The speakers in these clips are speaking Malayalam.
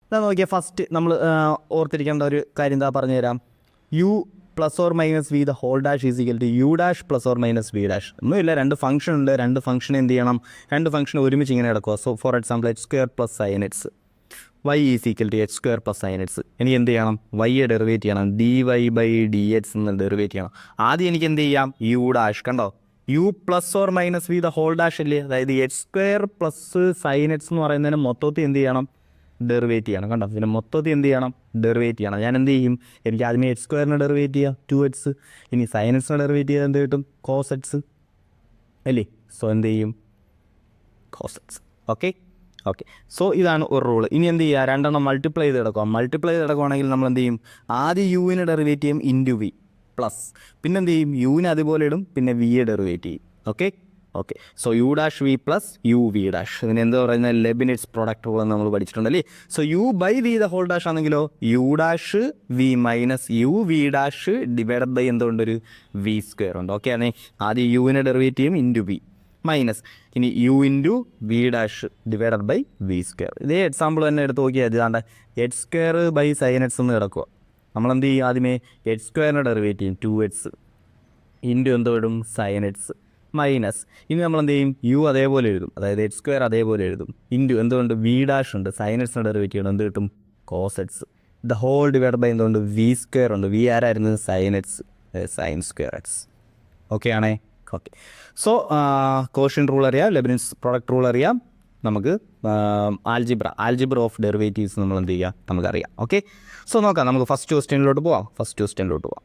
ഇതാ നോക്കിയാൽ ഫസ്റ്റ് നമ്മൾ ഓർത്തിരിക്കേണ്ട ഒരു കാര്യം എന്താ പറഞ്ഞുതരാം. U plus or minus v the whole dash is equal to u dash plus or minus v dash. ഒന്നുമില്ല, രണ്ട് ഫംഗ്ഷൻ ഉണ്ട്. രണ്ട് ഫംഗ്ഷൻ എന്ത് ചെയ്യണം, രണ്ട് ഫംഗ്ഷൻ ഒരുമിച്ച് ഇങ്ങനെ കിടക്കുക. So for example h square plus sine x y is equal to h square plus sine x. എനിക്ക് എന്ത് ചെയ്യണം, വൈയെ ഡെറിവേറ്റ് ചെയ്യണം, d y by d x എന്ന് ഡെറിവേറ്റ് ചെയ്യണം. ആദ്യം എനിക്ക് എന്ത് ചെയ്യാം, യു ഡാഷ് കണ്ടോ, u plus or minus v the whole dash അല്ലേ, അതായത് h square plus sine x എന്ന് പറയുന്നതിന് മൊത്തത്തിൽ എന്ത് ചെയ്യണം, ഡെറിവേറ്റ് ചെയ്യണം. കണ്ടോ, പിന്നെ മൊത്തത്തിൽ എന്ത് ചെയ്യണം, ഡെറിവേറ്റ് ചെയ്യണം. ഞാൻ എന്ത് ചെയ്യും, എനിക്ക് ആദ്യമേ എച്ച് സ്ക്വയറിന് ഡെറിവേറ്റ് ചെയ്യുക 2x, ഇനി സൈൻ എക്സിന് ഡെറിവേറ്റ് ചെയ്താൽ എന്ത് കിട്ടും, കോസ് എക്സ് അല്ലേ. സോ എന്ത് ചെയ്യും, കോസ് എക്സ്. ഓക്കെ. സോ ഇതാണ് ഒരു റൂള്. ഇനി എന്ത് ചെയ്യുക, രണ്ടെണ്ണം മൾട്ടിപ്ലൈ ചെയ്ത് കിടക്കുക. മൾട്ടിപ്ലൈ ചെയ്ത് കിടക്കുകയാണെങ്കിൽ നമ്മൾ എന്ത് ചെയ്യും, ആദ്യം യുവിന് ഡെറിവേറ്റ് ചെയ്യും ഇൻറ്റു വി പ്ലസ്, പിന്നെ എന്ത് ചെയ്യും, യുവിന് അതുപോലെ ഇടും, പിന്നെ വിയെ ഡെറിവേറ്റ് ചെയ്യും. Okay. So U dash V plus U V dash. ഇതിന് എന്താ പറയുന്നത്, ലെബിനിറ്റ്സ് പ്രോഡക്റ്റ് പോലെ നമ്മൾ പഠിച്ചിട്ടുണ്ടല്ലേ. So U by V the whole dash ആണെങ്കിലോ U dash V minus U V dash divided by എന്തുകൊണ്ടൊരു വി സ്ക്വയർ ഉണ്ട്. ഓക്കെ ആണേ. ആദ്യം യുവിനെ ഡെറിവേറ്റ് ചെയ്യും ഇൻറ്റു വി മൈനസ്, ഇനി U into v dash divided by V square. ഇതേ എക്സാമ്പിൾ തന്നെ എടുത്ത് നോക്കിയാൽ ഇതാണ്ട് h square by sine x എന്ന് കിടക്കുക. നമ്മളെന്ത് ചെയ്യും, ആദ്യമേ എച്ച് സ്ക്വയറിനെ ഡെറിവേറ്റ് ചെയ്യും 2x ഇൻറ്റു എന്തോ ഇടും, സൈൻ എക്സ് മൈനസ്, ഇനി നമ്മളെന്ത് ചെയ്യും, യു അതേപോലെ എഴുതും, അതായത് എച്ച് സ്ക്വയർ അതേപോലെ എഴുതും, ഇൻറ്റു എന്തുകൊണ്ട് വി ഡാഷ് ഉണ്ട്, സൈൻ എക്സിനെ ഡെറിവേറ്റ് ചെയ്യണം, എന്ത് കിട്ടും, cos x the whole divide by എന്തുകൊണ്ട് വി സ്ക്വയർ ഉണ്ട്, വി ആരായിരുന്നു, sine x, sine square x. Okay ആണേ. ഓക്കെ. സോ കോഷ്യൻ്റ് റൂൾ അറിയാം, ലെബനിറ്റ്സ് പ്രോഡക്റ്റ് റൂൾ അറിയാം, നമുക്ക് ആൽജിബ്ര ഓഫ് ഡെറിവേറ്റീവ്സ് നമ്മൾ എന്ത് ചെയ്യുക, നമുക്കറിയാം. ഓക്കെ. സോ നോക്കാം, നമുക്ക് ഫസ്റ്റ് ക്വസ്റ്റ്യനിലോട്ട് പോവാം.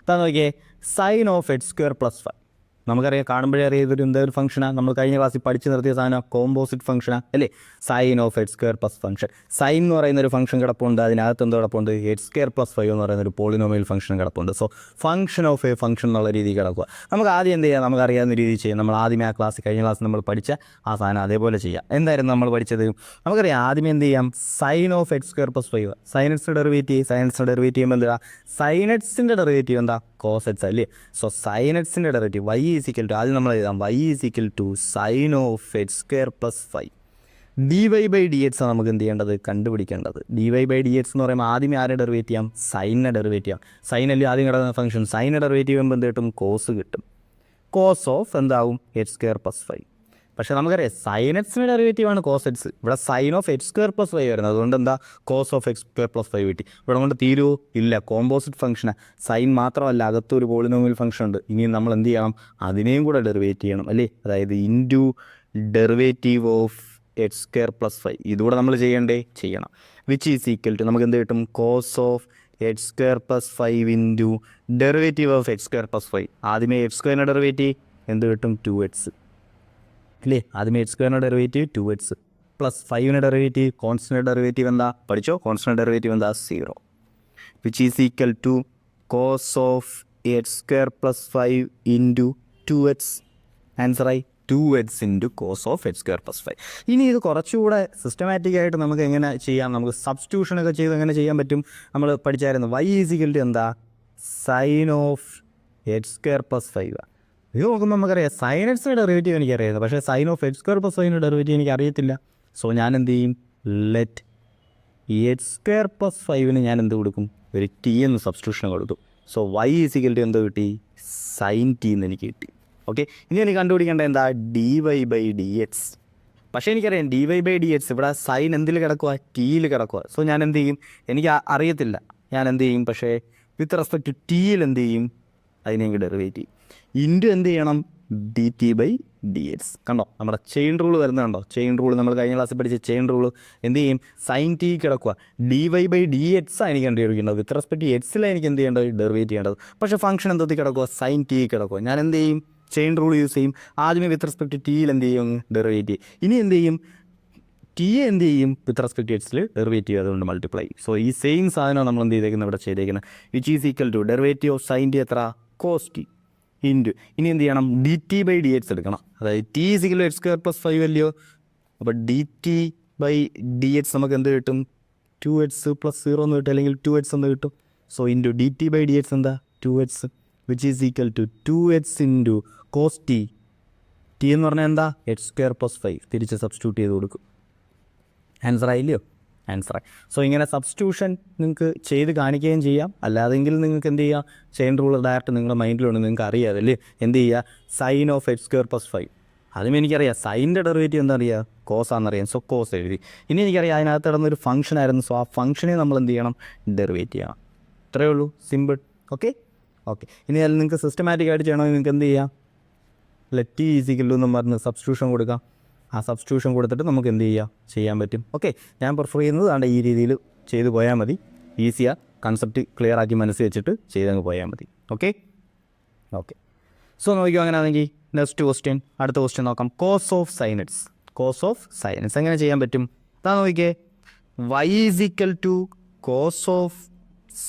അതാ നോക്കിയേ, sine of H square plus 5. നമുക്കറിയാം, കാണുമ്പോഴേ അറിയാം ഇതൊരു എന്തൊരു ഫംഗ്ഷനാണ്. നമ്മൾ കഴിഞ്ഞ ക്ലാസ്സിൽ പഠിച്ച് നിർത്തിയ സാധനം കോമ്പോസിറ്റ് ഫംഗ്ഷനാണ് അല്ലേ. Sine of H square plus function, sine എന്ന് പറയുന്ന ഒരു ഫംഗ്ഷൻ കിടപ്പുണ്ട്, അതിനകത്ത് എന്തോ കിടപ്പുണ്ട്, എച്ച് സ്ക്വയർ പ്ലസ് 5 എന്ന് പറയുന്ന ഒരു പോളിനോമിയൽ ഫംഗ്ഷൻ കിടപ്പുണ്ട്. So function of A function എന്നുള്ള രീതിയിൽ കിടക്കുക. നമുക്ക് ആദ്യം എന്ത് ചെയ്യാം, നമുക്കറിയാവുന്ന രീതിയിൽ ചെയ്യാം. നമ്മൾ ആദ്യമേ കഴിഞ്ഞ ക്ലാസ്സിൽ നമ്മൾ പഠിച്ച ആ സാധനം അതേപോലെ ചെയ്യാം. എന്തായിരുന്നു നമ്മൾ പഠിച്ചത്, നമുക്കറിയാം ആദ്യമേ എന്ത് ചെയ്യാം, sine of H square plus 5, sine എക്സിൻ്റെ ഡെറിവേറ്റീവ്, സൈൻ എക്സിൻ്റെ ഡെറിവേറ്റീവ് ചെയ്യുമ്പോൾ എന്താ, സൈൻ എക്സിൻ്റെ ഡെറിവേറ്റീവ് എന്താ, കോസ് എക്സ് അല്ലേ. സോ സൈൻ എക്സിൻ്റെ derivative y is equal to, ആദ്യം നമ്മൾ എഴുതാം, y is equal to sine of H square plus 5 d y by d x ആണ് നമുക്ക് എന്ത് ചെയ്യേണ്ടത്, കണ്ടുപിടിക്കേണ്ടത്. D y by d x എന്ന് പറയുമ്പോൾ ആദ്യമേ ആരെ ഡെറിവേറ്റ് ചെയ്യാം, സൈനിനെ ഡെറിവേറ്റ് ചെയ്യാം. സൈനല്ലേ ആദ്യം കിടക്കുന്ന ഫംഗ്ഷൻ, സൈനിനെ ഡെറിവേറ്റ് ചെയ്യുമ്പോൾ എന്ത് കിട്ടും, കോസ് കിട്ടും. കോസ് ഓഫ് എന്താവും, എച്ച് സ്ക്വയർ പ്ലസ് 5. പക്ഷേ നമുക്കറിയാം സൈൻ എക്സിൻ്റെ ഡെറിവേറ്റീവ് ആണ് കോസ് എക്സ്, ഇവിടെ sine of H square plus 5 വരുന്നത്, അതുകൊണ്ട് എന്താ, cos of x square plus 5 കിട്ടി. ഇവിടെ കൊണ്ട് തീരുവോ ഇല്ല, കോമ്പോസിറ്റ് ഫംഗ്ഷനാണ്. സൈൻ മാത്രമല്ല, അകത്തൊരു പോളിനോമിയൽ ഫംഗ്ഷൻ ഉണ്ട്. ഇനിയും നമ്മൾ എന്ത് ചെയ്യണം, അതിനെയും കൂടെ ഡെറിവേറ്റ് ചെയ്യണം അല്ലേ. അതായത് into derivative of H square plus 5, ഇതുകൂടെ നമ്മൾ ചെയ്യണം. വിച്ച് ഈസ് ഈക്വൽ ടു നമുക്ക് എന്ത് കിട്ടും, cos of H square plus 5 into derivative of H square plus 5. ആദ്യമേ എച്ച് സ്ക്വയറിൻ്റെ ഡെറിവേറ്റീവ് എന്ത് കിട്ടും, 2x അല്ലേ. ആദ്യമേ എച്ച് സ്ക്വയറിൻ്റെ ഡെറിവേറ്റീവ് 2x പ്ലസ് 5ൻ്റെ ഡെറിവേറ്റീവ്, കോൺസ്റ്റൻ്റ് ഡെറിവേറ്റീവ് എന്താ പഠിച്ചോ, കോൺസ്റ്റൻ്റ് ഡെറിവേറ്റീവ് എന്താ, 0. Which is equal to cos of H square plus 5 into 2x. ആൻസറായി 2x into cos of H square plus 5. ഇനി ഇത് കുറച്ചുകൂടെ സിസ്റ്റമാറ്റിക് ആയിട്ട് നമുക്ക് എങ്ങനെ ചെയ്യാം, നമുക്ക് സബ്സ്റ്റിറ്റ്യൂഷനൊക്കെ ചെയ്ത് എങ്ങനെ ചെയ്യാൻ പറ്റും, നമ്മൾ പഠിച്ചായിരുന്നു. വൈ ഈസ് ഈക്വൽ ടു എന്താ, sine of H square plus 5. ഇത് നോക്കുമ്പോൾ നമുക്കറിയാം സൈൻ എക്സിൻ്റെ ഡെറിവേറ്റീവ് എനിക്കറിയാം, പക്ഷേ sine of H square plus 5ൻ്റെ ഡെറിവേറ്റീവ് എനിക്ക് അറിയത്തില്ല. സോ ഞാൻ എന്ത് ചെയ്യും, ലെറ്റ് എച്ച് സ്ക്വയർ പ്ലസ് 5ന് ഞാൻ എന്ത് കൊടുക്കും, ഒരു ടി എന്ന് സബ്സ്റ്റിറ്റ്യൂഷൻ കൊടുത്തു. So Y is equal to എന്ത് കിട്ടി, സൈൻ ടി എന്ന് എനിക്ക് കിട്ടി. ഓക്കെ. ഇനി എനിക്ക് കണ്ടുപിടിക്കേണ്ട എന്താ, d y by d x. പക്ഷേ എനിക്കറിയാം d y by d x ഇവിടെ സൈൻ എന്തിൽ കിടക്കുക, ടിയിൽ കിടക്കുക. സോ ഞാൻ എന്ത് ചെയ്യും, എനിക്ക് അറിയത്തില്ല, ഞാൻ എന്ത് ചെയ്യും, പക്ഷേ വിത്ത് റെസ്പെക്ട് ടു ടിയിൽ എന്ത് ചെയ്യും, അതിനെ എനിക്ക് ഡെറിവേറ്റ് ചെയ്യും. ഇൻറ്റു എന്ത് ചെയ്യണം, d t by d x. കണ്ടോ, നമ്മുടെ ചെയിൻ റൂൾ വരുന്നുണ്ടോ, ചെയിൻ റൂൾ നമ്മൾ കഴിഞ്ഞ ക്ലാസ്സിൽ പഠിച്ച ചെയിൻ റൂൾ എന്ത് ചെയ്യും, സൈൻ ടി കിടക്കുക, d y by d x ആണ് എനിക്ക് കണ്ടുപിടിക്കേണ്ടത്. വിത്ത് റെസ്പെക്ട് ടു എക്സിലാണ് എനിക്ക് എന്ത് ചെയ്യേണ്ടത്, ഡെറിവേറ്റ് ചെയ്യേണ്ടത്. പക്ഷേ ഫംഗ്ഷൻ എന്തൊക്കെ കിടക്കുക, സൈൻ ടി കിടക്കുക. ഞാൻ എന്ത് ചെയ്യും, ചെയിൻ റൂൾ യൂസ് ചെയ്യും. ആദ്യമേ വിത്ത് റെസ്പെക്ട് ടു ടിയിൽ എന്ത് ചെയ്യും, ഡെറിവേറ്റ് ചെയ്യും. ഇനി എന്ത് ചെയ്യും, ടി എന്ത് ചെയ്യും, വിത്ത് റെസ്പെക്ട് ടു എക്സിൽ ഡെറിവേറ്റ് ചെയ്യും, അതുകൊണ്ട് മൾട്ടിപ്ലൈ. സോ ഈ സെയിം സാധനം നമ്മൾ എന്ത് ചെയ്തേക്കുന്നത്, ഇവിടെ ചെയ്തേക്കുന്നത്. Which is equal to derivative of sine t എത്ര, കോസ് ടി ഇൻറ്റു ഇനി എന്ത് ചെയ്യണം, d t by d x എടുക്കണം. അതായത് t is equal to x square plus 5 അല്ലയോ. അപ്പോൾ d t by d x നമുക്ക് എന്ത് കിട്ടും, 2x പ്ലസ് 0 എന്ന് കിട്ടും, അല്ലെങ്കിൽ 2x എന്ന് കിട്ടും. So into d t by d x എന്താ, 2x, which is equal to 2x into cos t എന്ന് പറഞ്ഞാൽ എന്താ, എച്ച് സ്ക്വയർ പ്ലസ് 5 തിരിച്ച് സബ്സ്റ്റിറ്റ്യൂട്ട് ചെയ്ത് കൊടുക്കും. ആൻസർ ആയില്ലയോ? ആൻസർ ആയി. സോ ഇങ്ങനെ സബ്സ്റ്റിറ്റ്യൂഷൻ നിങ്ങൾക്ക് ചെയ്ത് കാണിക്കുകയും ചെയ്യാം. അല്ലാതെങ്കിൽ നിങ്ങൾക്ക് എന്ത് ചെയ്യുക, ചെയിൻ റൂൾ ഡയറക്റ്റ് നിങ്ങളുടെ മൈൻഡിലുണ്ട്, നിങ്ങൾക്ക് അറിയാമല്ലേ. എന്ത് ചെയ്യുക, സൈൻ ഓഫ് x²+5. അതും എനിക്കറിയാം. സൈൻ്റെ ഡെറിവേറ്റീവ് എന്താ അറിയുക, കോസാണെന്നറിയാം. സോ കോസ് എഴുതി. ഇനി എനിക്കറിയാം അതിനകത്ത് കിടന്നൊരു ഫംഗ്ഷൻ ആയിരുന്നു. സോ ആ ഫംഗ്ഷനെ നമ്മൾ എന്ത് ചെയ്യണം, ഡെറിവേറ്റ് ചെയ്യണം. ഇത്രയേ ഉള്ളൂ, സിമ്പിൾ. ഓക്കെ. ഇനി അതിൽ നിങ്ങൾക്ക് സിസ്റ്റമാറ്റിക് ആയിട്ട് ചെയ്യണമെങ്കിൽ നിങ്ങൾക്ക് എന്ത് ചെയ്യാം, ലെറ്റ് ഈസിക്കല്ലെന്നും പറഞ്ഞ് സബ്സ്റ്റിറ്റ്യൂഷൻ കൊടുക്കാം. ആ സബ്സ്റ്റിറ്റ്യൂഷൻ കൊടുത്തിട്ട് നമുക്ക് എന്ത് ചെയ്യാൻ പറ്റും. ഓക്കെ, ഞാൻ പ്രിഫർ ചെയ്യുന്നത് ആണ് ഈ രീതിയിൽ ചെയ്ത് പോയാൽ മതി. ഈസിയാണ്, കൺസെപ്റ്റ് ക്ലിയർ ആക്കി മനസ്സിൽ വെച്ചിട്ട് ചെയ്തങ്ങ് പോയാൽ മതി. ഓക്കെ. സോ നോക്കിയോ, അങ്ങനെ ആണെങ്കിൽ നെക്സ്റ്റ് ക്വസ്റ്റ്യൻ, അടുത്ത ക്വസ്റ്റ്യൻ നോക്കാം. കോസ് ഓഫ് സൈനസ് എങ്ങനെ ചെയ്യാൻ പറ്റും? അതാ നോക്കിയേ, y = cos of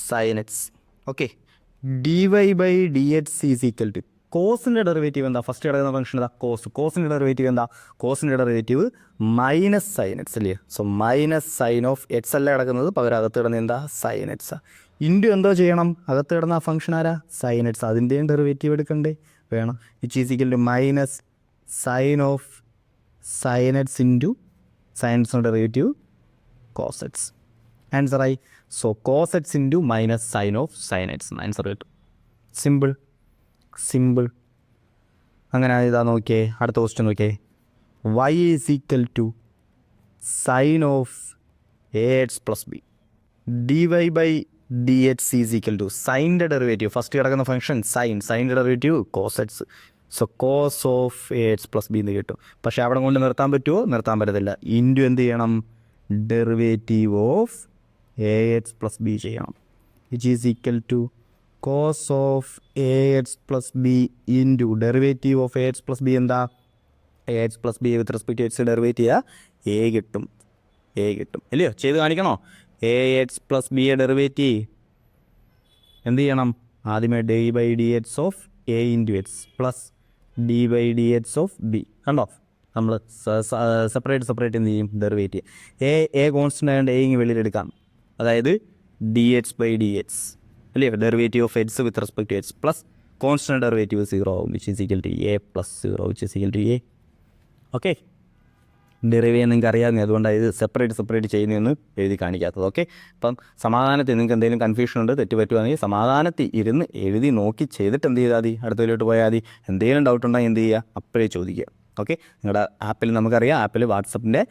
sine x. Okay, dy/dx = കോസിൻ്റെ ഡെറിവേറ്റീവ് എന്താ? ഫസ്റ്റ് കിടക്കുന്ന ഫംഗ്ഷൻ എന്താ? കോസിൻ്റെ ഡെറിവേറ്റീവ് എന്താ? കോസിൻ്റെ ഡെറിവേറ്റീവ് മൈനസ് സൈൻ എക്സ് അല്ലേ. So minus sine of X അല്ല കിടക്കുന്നത്, പകരം അകത്ത് കിടന്നത് എന്താ? Sign X. ഇൻറ്റു എന്തോ ചെയ്യണം, അകത്ത് കിടന്ന ആ ഫംഗ്ഷൻ ആരാ? Sign X. അതിൻ്റെയും ഡെറിവേറ്റീവ് എടുക്കണ്ടേ? വേണം. = Minus sine of sine X into സൈൻസിൻ്റെ ഡെറിവേറ്റീവ് കോസ് എക്സ്. ആൻസറായി. So cos X into minus sine of sine X answer കിട്ടും. സിമ്പിൾ. അങ്ങനെ ഇതാ നോക്കിയേ, അടുത്ത ക്വസ്റ്റ്യൻ നോക്കിയേ. y = sine of ax+b dy/dx സൈൻ്റെ ഡെറിവേറ്റീവ്. ഫസ്റ്റ് കിടക്കുന്ന ഫംഗ്ഷൻ സൈൻ്റെ derivative cos X. So cos of ax+b എന്ന് കിട്ടും. പക്ഷേ അവിടെ കൊണ്ട് നിർത്താൻ പറ്റുമോ? നിർത്താൻ പറ്റത്തില്ല. ഇൻറ്റു എന്ത് ചെയ്യണം? ഡെറിവേറ്റീവ് ഓഫ് ax+b ചെയ്യണം. = cos of ax+b into derivative of ax+b എന്താ? ax+b with respect to x derivate ചെയ്യുക, a കിട്ടും അല്ലയോ? ചെയ്ത് കാണിക്കണോ? ax+b ഡെറിവേറ്റീവ് എന്ത് ചെയ്യണം? ആദ്യമേ dy/dx of a into X plus dy/dx of b. കണ്ടോ, നമ്മൾ സെപ്പറേറ്റ് എന്ത് ചെയ്യും? ഡെറിവേറ്റ് ചെയ്യും. a കോൺസ്റ്റൻ്റ് ആയതുകൊണ്ട് a ഇങ്ങ് വെളിയിലെടുക്കാം. അതായത് dx/dx അല്ലേ, derivative of x with respect to x plus constant derivative 0 which is equal to a plus 0 which is equal to a. Okay, derive ചെയ്യാൻ നിങ്ങൾക്ക് അറിയാമെങ്കിൽ അതുകൊണ്ടാണ് ഇത് സെപ്പറേറ്റ് ചെയ്യുന്നതെന്ന് എഴുതി കാണിക്കാത്തത്. ഓക്കെ, അപ്പം സമാധാനത്തിൽ നിങ്ങൾക്ക് എന്തെങ്കിലും കൺഫ്യൂഷൻ ഉണ്ട്, തെറ്റ് പറ്റുവാണെങ്കിൽ സമാധാനത്തിൽ ഇരുന്ന് എഴുതി നോക്കി ചെയ്തിട്ട് എന്ത് ചെയ്താൽ മതി, അടുത്തതിലോട്ട് പോയാൽ മതി. എന്തെങ്കിലും ഡൗട്ട് ഉണ്ടെങ്കിൽ എന്ത് ചെയ്യുക, അപ്പോഴേ ചോദിക്കുക. ഓക്കെ, നിങ്ങളുടെ ആപ്പിൽ നമുക്കറിയാം, ആപ്പിൽ വാട്സപ്പിൻ്റെ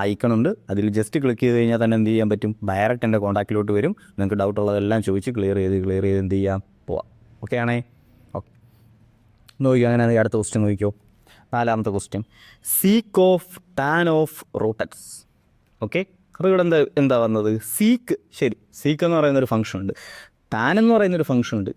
ഐക്കണുണ്ട്. അതിൽ ജസ്റ്റ് ക്ലിക്ക് ചെയ്ത് കഴിഞ്ഞാൽ തന്നെ എന്ത് ചെയ്യാൻ പറ്റും, ഡയറക്റ്റ് എൻ്റെ കോൺടാക്റ്റിലോട്ട് വരും. നിങ്ങൾക്ക് ഡൗട്ടുള്ളതെല്ലാം ചോദിച്ച് ക്ലിയർ ചെയ്ത് എന്ത് ചെയ്യാം, പോവാം. ഓക്കെ ആണേ. ഓക്കെ, നോക്കിയോ, അങ്ങനെ അടുത്ത ക്വസ്റ്റ്യൻ നോക്കിയോ. 4ാമത്തെ question, sec of tan of root X. Okay, അപ്പോൾ ഇവിടെ എന്താ വന്നത്? സീക്ക്. ശരി, സീക്ക് എന്ന് പറയുന്നൊരു ഫംഗ്ഷൻ ഉണ്ട്, ടാൻ എന്ന് പറയുന്നൊരു ഫംഗ്ഷൻ ഉണ്ട്,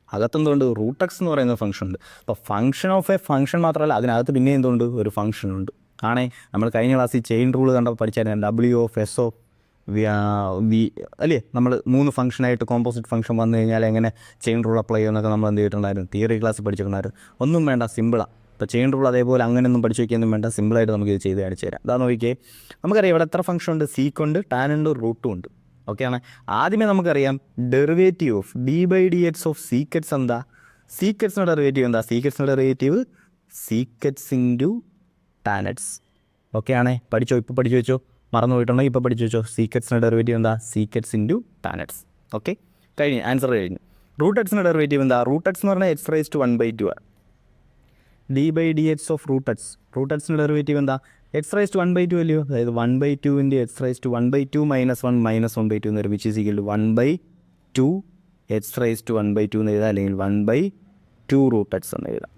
അകത്തെന്തുകൊണ്ട് റൂട്ട് എക്സ് എന്ന് പറയുന്ന ഫംഗ്ഷൻ ഉണ്ട്. അപ്പോൾ ഫംഗ്ഷൻ ഓഫ് എ ഫംഗ്ഷൻ മാത്രമല്ല, അതിനകത്ത് പിന്നെ എന്തുകൊണ്ട് ഒരു ഫംഗ്ഷൻ ഉണ്ട്. ആണേ, നമ്മൾ കഴിഞ്ഞ ക്ലാസ്സിൽ ചെയിൻ റൂൾ കണ്ടപ്പോൾ പഠിച്ചായിരുന്നു, W(S)(V) അല്ലേ. നമ്മൾ 3 ഫംഗ്ഷനായിട്ട് കോമ്പോസിറ്റ് ഫംഗ്ഷൻ വന്നു കഴിഞ്ഞാൽ എങ്ങനെ ചെയിൻ റൂൾ അപ്ലൈ ചെയ്യുമെന്നൊക്കെ നമ്മൾ എന്ത് ചെയ്തിട്ടുണ്ടായിരുന്നു, തിയറി ക്ലാസ്സിൽ പഠിച്ചിട്ടുണ്ടായിരുന്നു. ഒന്നും വേണ്ട, സിമ്പിളാണ്. ഇപ്പോൾ ചെയിൻ റൂൾ അതേപോലെ അങ്ങനെയൊന്നും പഠിച്ചു വയ്ക്കൊന്നും വേണ്ട, സിമ്പിളായിട്ട് നമുക്ക് ഇത് ചെയ്ത് കാണിച്ചു തരാം. അതാ നോക്കിയേ, നമുക്കറിയാം ഇവിടെ എത്ര ഫംഗ്ഷൻ ഉണ്ട്, സീക്കുണ്ട്, ടാനുണ്ട്, റൂട്ടും ഉണ്ട്. ഓക്കെയാണ്. ആദ്യമേ നമുക്കറിയാം ഡെറിവേറ്റീവ് ഓഫ് d/dx ഓഫ് സീക്കറ്റ്സ് എന്താ? സീക്കറ്റ്സിൻ്റെ ഡെറിവേറ്റീവ് എന്താ? സീക്കറ്റ്സിൻ്റെ ഡെറിവേറ്റീവ് സീക്കറ്റ്സ് ഇൻറ്റു ടാനറ്റ്സ്. ഓക്കെയാണേ, ഇപ്പോൾ പഠിച്ചു വെച്ചോ, മറന്നു പോയിട്ടുണ്ടെങ്കിൽ ഇപ്പോൾ പഠിച്ചു വെച്ചോ. സീക്കറ്റ്സിൻ്റെ ഡെറിവേറ്റീവ് എന്താ? Sec x into ടാനറ്റ്സ്. ഓക്കെ, കഴിഞ്ഞു, ആൻസർ കഴിഞ്ഞു. റൂട്ട് എക്സിൻ്റെ ഡെറിവേറ്റീവ് എന്താ? റൂട്ട് എക്സ് എന്ന് പറഞ്ഞാൽ x⁻² ആണ്. d/dx ഓഫ് റൂട്ട് എക്സിൻ്റെ ഡെറിവേറ്റീവ് എന്താ? x⁻² അല്ലയോ, അതായത് 1/2 ഇൻറ്റു x⁻² മൈനസ് 1 മൈനസ് 1/2 എന്ന് വരും, which is equal to 1/2 x⁻² എന്ന് എഴുതാം, അല്ലെങ്കിൽ 1/2 റൂട്ട് എക്സ് എന്ന് എഴുതാം.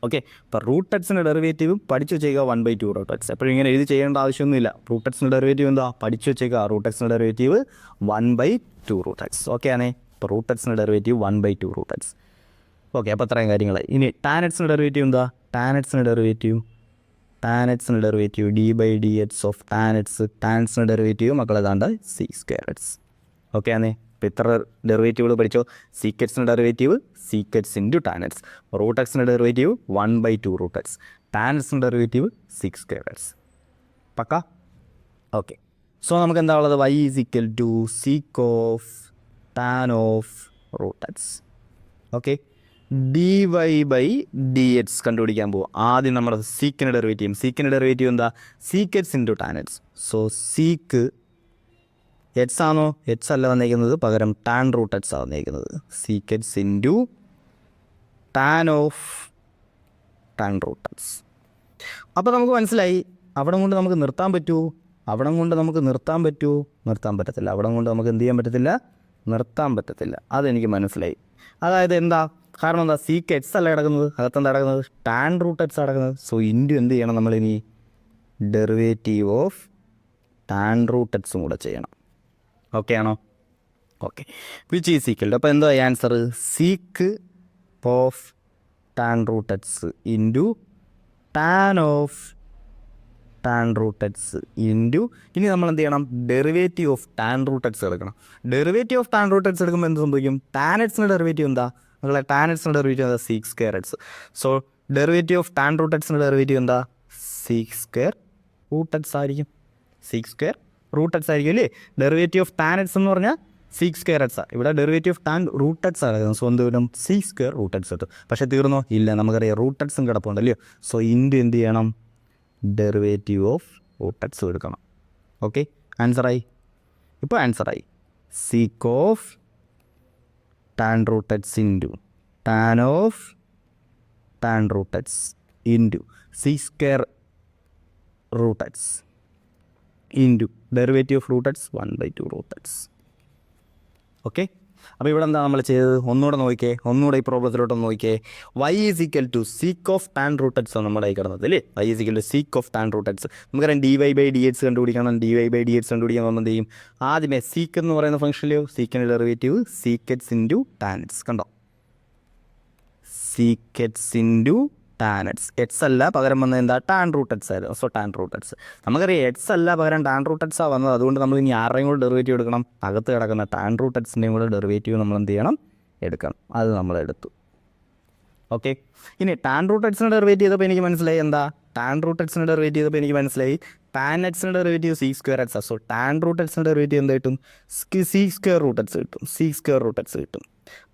ഓക്കെ, ഇപ്പോൾ റൂട്ട് എക്സിൻ്റെ ഡെറിവേറ്റീവ് പഠിച്ചു വെച്ചേക്കുക 1/2 റൂട്ട് എക്സ്. എപ്പോഴും ഇങ്ങനെ എഴുതി ചെയ്യേണ്ട ആവശ്യമൊന്നുമില്ല. റൂട്ട് എക്സിൻ്റെ ഡെറിവേറ്റീവ് എന്താ? പഠിച്ചു വെച്ചേക്കുക. റൂട്ട് എക്സിൻ്റെ ഡെറിവേറ്റീവ് 1/2 റൂട്ട് എക്സ്. ഓക്കെ ആണേ, ഇപ്പോൾ റൂട്ട് എക്സിൻ്റെ ഡെറിവേറ്റീവ് 1/2 റൂട്ട് എക്സ്. ഓക്കെ, അപ്പോൾ അത്രയും കാര്യങ്ങൾ. ഇനി ടാനറ്റ്സിൻ്റെ ഡെറിവേറ്റീവ് എന്താ? ടാനറ്റ്സിൻ്റെ ഡെറിവേറ്റീവ് d/dx ഓഫ് ടാനറ്റ്സിൻ്റെ ഡെറിവേറ്റീവ് മക്കളേതാണ്ട് c². ഓക്കെ ആണേ, ഇപ്പോൾ ഇത്ര ഡെറിവേറ്റീവുകൾ പഠിച്ചോ. സീക്കറ്റ്സിൻ്റെ derivative sec x into tan x, root എക്സിൻ്റെ ഡെറിവേറ്റീവ് 1/2 റൂട്ട് എക്സ്, ടാനറ്റ്സിൻ്റെ ഡെറിവേറ്റീവ് c². പക്ക. ഓക്കെ, സോ നമുക്ക് എന്താ ഉള്ളത്? y = sec of tan of root X. Okay, dy/dx കണ്ടുപിടിക്കാൻ പോകും. ആദ്യം നമ്മുടെ സീക്കിൻ്റെ ഡെറിവേറ്റീവ് എന്താ? Sec x into tan x. So sec X ആണോ? എക്സ് അല്ല വന്നിരിക്കുന്നത്, പകരം ടാൻ റൂട്ട് എക്സ് ആണ് വന്നിരിക്കുന്നത്. Sec X into tan of tan root x. അപ്പോൾ നമുക്ക് മനസ്സിലായി അവിടെ കൊണ്ട് നമുക്ക് നിർത്താൻ പറ്റുമോ? അവിടെ കൊണ്ട് നമുക്ക് നിർത്താൻ പറ്റുമോ? നിർത്താൻ പറ്റത്തില്ല. അവിടെ കൊണ്ട് നമുക്ക് എന്ത് ചെയ്യാൻ പറ്റത്തില്ല? നിർത്താൻ പറ്റത്തില്ല. അതെനിക്ക് മനസ്സിലായി. അതായത് എന്താ കാരണം? എന്താ? സീക്ക് എക്സ് അല്ല കിടക്കുന്നത്, അകത്തെന്താ കിടക്കുന്നത്? ടാൻ റൂട്ട് എക്സ് കിടക്കുന്നത്. സോ ഇൻറ്റു എന്ത് ചെയ്യണം നമ്മളിനി? ഡെറിവേറ്റീവ് ഓഫ് ടാൻ റൂട്ട് എക്സും കൂടെ ചെയ്യണം. ഓക്കെ ആണോ? Okay. Which is equal to, അപ്പോൾ എന്താ answer? Sec of tan root X into tan of tan root X into, ഇനി നമ്മൾ എന്ത് ചെയ്യണം? Derivative of tan root X എടുക്കണം. Derivative of tan root X എടുക്കുമ്പോൾ എന്ത് സംഭവിക്കും? ടാൻ എക്സിൻ്റെ ഡെറിവേറ്റീവ് എന്താ? നിങ്ങളെ ടാൻ എക്സിൻ്റെ ഡെറിവേറ്റീവ് എന്താ? Sec square x. So derivative of tan root എക്സിൻ്റെ ഡെറിവേറ്റീവ് എന്താ? സീക്ക് സ്ക്വയർ റൂട്ട് എക്സ് ആയിരിക്കും. സീക്ക് സ്ക്വയർ റൂട്ട് എക്സ് ആയിരിക്കും അല്ലേ? ഡെറിവേറ്റീവ് ഓഫ് ടാൻ എക്സ് എന്ന് പറഞ്ഞാൽ സീക്ക് സ്ക്വയർ എക്സ് ആണ്. ഇവിടെ derivative of tan root X ആണ്. സോ എന്ത് വരും? സീക്ക് സ്ക്വയർ റൂട്ട് എക്സ് കിട്ടും. പക്ഷേ തീർന്നോ? ഇല്ല, നമുക്കറിയാം റൂട്ട് എക്സും കിടപ്പുണ്ടല്ലോ. സോ ഇൻറ്റു എന്ത് ചെയ്യണം? ഡെറിവേറ്റീവ് ഓഫ് റൂട്ട് എക്സ് എടുക്കണം. ഓക്കെ, ആൻസറായി. ഇപ്പോൾ ആൻസറായി. Sec of tan root X into tan of tan root X into sec square root X into derivative of root X 1/2 root X. Okay, അപ്പോൾ ഇവിടെ എന്താ നമ്മൾ ചെയ്തത്? ഒന്നുകൂടെ നോക്കിയേ, ഒന്നുകൂടെ ഈ പ്രോബ്ലത്തിലോട്ടൊന്ന് നോക്കിയേ. y is equal to sec of tan root X ആണ് നമ്മുടെ കൈ കിടന്നത് അല്ലേ? y is equal to sec of tan root X. നമുക്കറിയാം dy/dx കണ്ടുപിടിക്കണം. dy/dx കണ്ടുപിടിക്കാൻ നമ്മൾ എന്ത് ചെയ്യും? ആദ്യമേ സീക്ക് എന്ന് പറയുന്ന ഫംഗ്ഷനിലെയോ സീക്കിൻ്റെ derivative sec X into tan X. കണ്ടോ? Sec X into tan X. X അല്ല പകരം വന്നത് എന്താ? ടാൻ റൂട്ട് എക്സ് ആയിരുന്നു. So tan root X. നമുക്കറിയാം എക്സ് അല്ല പകരം ടാൻ റൂട്ട് എക്സ് ആണ് വന്നത്. അതുകൊണ്ട് നമ്മൾ ഇനി ആരുടെയും കൂടെ ഡെറിവേറ്റീവ് എടുക്കണം? അകത്ത് കിടക്കുന്ന ടാൻ റൂട്ട് എക്സിൻ്റെയും കൂടെ ഡെറിവേറ്റീവ് നമ്മൾ എന്ത് ചെയ്യണം? എടുക്കണം. അത് നമ്മൾ എടുത്തു. ഓക്കെ, ഇനി ടാൻ റൂട്ട് എക്സിൻ്റെ ഡെറിവേറ്റീവ് ചെയ്തപ്പോൾ എനിക്ക് മനസ്സിലായി എന്താ? ടാൻ റൂട്ട് എക്സിൻ്റെ ഡെറിവേറ്റീവ് ചെയ്തപ്പോൾ എനിക്ക് മനസ്സിലായി ടാൻ എക്സിൻ്റെ derivative sec square x. So tan root എക്സിൻ്റെ ഡെറിവേറ്റീവ് എന്താ കിട്ടും? സീക്ക് സ്ക്വയർ റൂട്ട് എക്സ് കിട്ടും. സീക്ക് സ്ക്വയർ റൂട്ട് എക്സ് കിട്ടും.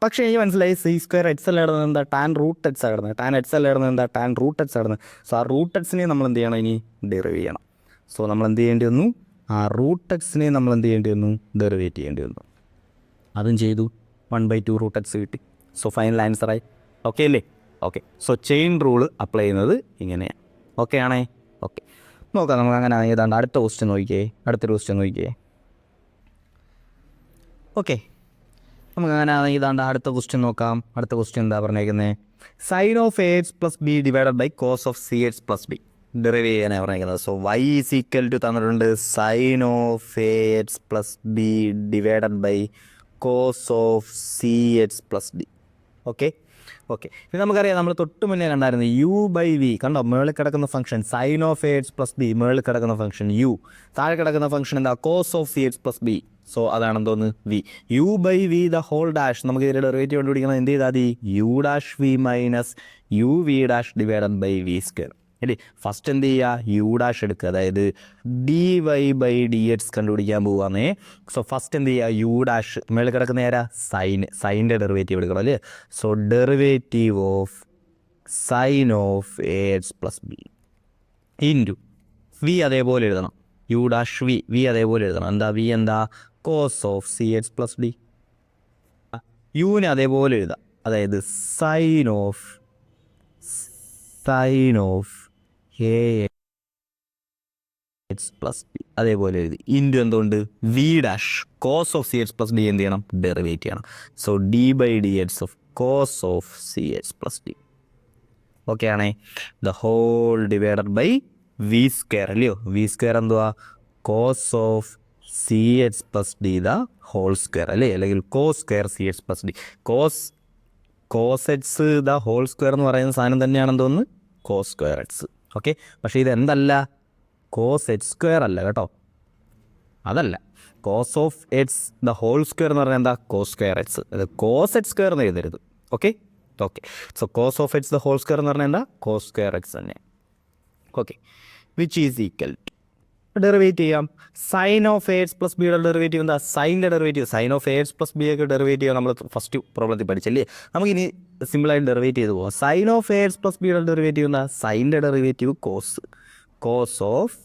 പക്ഷേ എനിക്ക് മനസ്സിലായി സീക്ക് സ്ക്വയർ എക്സ് അല്ല ഇടുന്നത് എന്താ? ടാൻ റൂട്ട് എക്സ് ആടുന്നത്. ടാൻ എക്സ് അല്ല ഇടുന്നത് എന്താ? ടാൻ റൂട്ട് എക്സ് ആടുന്നത്. സോ ആ റൂട്ട് എക്സിനെ നമ്മൾ എന്ത് ചെയ്യണം? ഇനി ഡെറിവ് ചെയ്യണം. സോ നമ്മൾ എന്ത് ചെയ്യേണ്ടി വന്നു? ആ റൂട്ട് എക്സിനെ നമ്മൾ എന്ത് ചെയ്യേണ്ടി വന്നു? ഡെറിവേറ്റ് ചെയ്യേണ്ടി വന്നു. അതും ചെയ്തു. 1/2 റൂട്ട് എക്സ് കിട്ടി. സോ ഫൈനൽ ആൻസറായി. ഓക്കെ അല്ലേ? Okay, so chain rule apply ചെയ്യുന്നത് ഇങ്ങനെയാണ്. ഓക്കെ ആണേ? ഓക്കെ, നോക്കാം. നമുക്ക് അങ്ങനെ ഏതാണ്ട് അടുത്ത ക്വസ്റ്റ്യൻ നോക്കിയേ. അടുത്തൊരു ക്വസ്റ്റ്യൻ നോക്കിയേ. ഓക്കെ, നമുക്ക് അങ്ങനെ ഇതാണ്ട് അടുത്ത ക്വസ്റ്റ്യൻ നോക്കാം. അടുത്ത ക്വസ്റ്റ്യൻ എന്താ പറഞ്ഞേക്കുന്നത്? Sine of A X plus B divided by cos of C X plus B derive ചെയ്യാനാണ് പറഞ്ഞേക്കുന്നത്. So Y is equal to തന്നിട്ടുണ്ട് sine of A X plus B divided by cos of C X plus D. Okay okay, ഇത് നമുക്കറിയാം. നമ്മൾ തൊട്ട് മുന്നേ കണ്ടായിരുന്നു u/v. കണ്ടോ? മേളിൽ കിടക്കുന്ന function sine of A X plus B, മേളിൽ കിടക്കുന്ന ഫംഗ്ഷൻ u, താഴെ കിടക്കുന്ന ഫംഗ്ഷൻ എന്താ? Cos of C X plus B. So അതാണെന്തോന്ന്? V. u/v the whole dash. നമുക്ക് ഇതിൻ്റെ ഡെറിവേറ്റീവ് കണ്ടുപിടിക്കണം. എന്ത് ചെയ്താൽ മതി? u'(v minus uv' divided by V square അല്ലേ? ഫസ്റ്റ് എന്ത് ചെയ്യുക? u' എടുക്കുക. അതായത് dy/dx കണ്ടുപിടിക്കാൻ പോവുകയാണേ. സോ ഫസ്റ്റ് എന്ത് ചെയ്യുക? u' മേളിൽ കിടക്കുന്ന നേരാ സൈൻ്റെ ഡെറിവേറ്റീവ് എടുക്കണം അല്ലേ? So derivative of sine of A X plus B into V അതേപോലെ എഴുതണം. u'(v) വി അതേപോലെ എഴുതണം. എന്താ? വി എന്താ? Cos of C X plus D. യുവിനെ അതേപോലെ എഴുതാം. അതായത് sine of A X plus B അതേപോലെ എഴുതി. ഇൻറ്റു എന്തുകൊണ്ട്? v' cos of C X plus D എന്ത് ചെയ്യണം? ഡെറിവേറ്റ് ചെയ്യണം. So d/dx of cos of C X plus D. Okay ആണേ? The whole divided by V square അല്ലയോ? വി സ്ക്വയർ എന്തുവാ? Cos of C X plus d the whole square അല്ലേ? അല്ലെങ്കിൽ cos square C X plus d. Cos x the whole square എന്ന് പറയുന്ന സാധനം തന്നെയാണെന്ന് തോന്നുന്നു കോസ് സ്ക്വയർ എക്സ്. ഓക്കെ, പക്ഷേ ഇതെന്തല്ല? കോസ് എക്സ് സ്ക്വയർ അല്ല കേട്ടോ, അതല്ല. Cos of X the whole square എന്ന് പറഞ്ഞാൽ എന്താ? Cos square X. അത് കോസ് എക്സ് സ്ക്വയർ എന്ന് എഴുതരുത്. Okay okay, so cos of X the whole square എന്ന് പറഞ്ഞാൽ എന്താ? കോസ് സ്ക്വയർ എക്സ് തന്നെ. Okay, which is equal to derivate ചെയ്യാം. Sine of A X plus ബിയുടെ ഡെറിവേറ്റീവ് എന്താ? സൈൻ്റെ derivative. Sine of A X plus B ഒക്കെ ഡെറിവേറ്റീവ് നമ്മൾ ഫസ്റ്റ് പ്രോബ്ലത്തിൽ പഠിച്ചല്ലേ? നമുക്കിനി സിമ്പിളായിട്ട് ഡെറിവേറ്റ് ചെയ്ത് പോകാം. Sine of A X plus ബിയുടെ ഡെറിവേറ്റീവ് എന്താ? സൈൻ്റെ derivative cos of